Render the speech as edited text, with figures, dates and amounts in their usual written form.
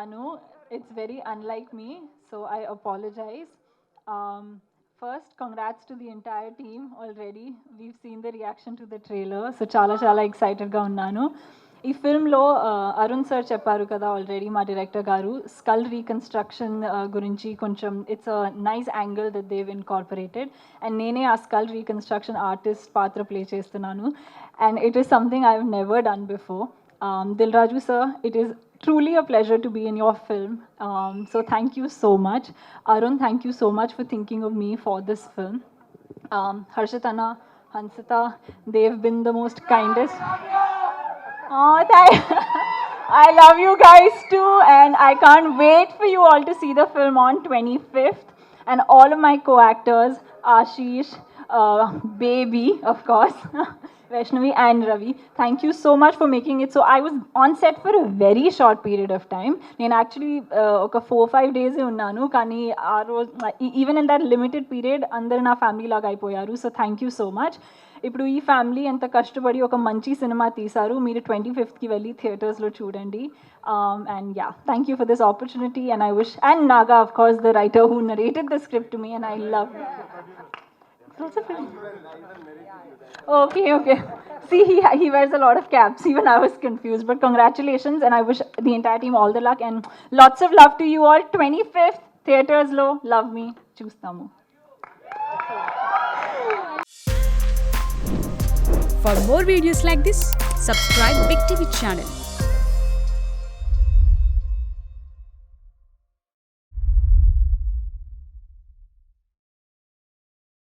Anu. It's very unlike me, so I apologize. Um, First, congrats to the entire team already. We've seen the reaction to the trailer, so చాలా ఎక్సైటెడ్గా ఉన్నాను. ఈ ఫిల్మ్లో Arun sir చెప్పారు కదా already మా director గారు skull reconstruction గురించి కొంచెం it's a nice angle that Dev incorporated and నేనే ఆ స్కల్ రీకన్స్ట్రక్షన్ ఆర్టిస్ట్ పాత్ర ప్లే చేస్తున్నాను and it is something I have never done before. Dil Raju sir, it is truly a pleasure to be in your film. So thank you so much. Arun, thank you so much for thinking of me for this film. Harshitana, Hansita, they've been the most kindest. Oh, I love you guys too, and I can't wait for you all to see the film on 25th. And all of my co-actors, Ashish, Baby, of course, Vaishnavi and Ravi, thank you so much for making it. So I was on set for a very short period of time. నేను actually ఒక 4-5 days ఉన్నాను కానీ ఆ రోజు even in that limited period అందరు నా family లాగా అయిపోయారు. So thank you so much. ఇప్పుడు ఈ ఫ్యామిలీ ఎంత కష్టపడి ఒక మంచి సినిమా తీశారు. మీరు 25th వెళ్ళి థియేటర్స్లో చూడండి. And yeah, thank you for this opportunity and I wish and Naga of course the writer who narrated the script to me and I love. Okay. See, he wears a lot of caps. Even I was confused. But congratulations, and I wish the entire team all the luck and lots of love to you all. 25th, theaters lo, love me. Chustamu. For more videos like this, subscribe Big TV channel.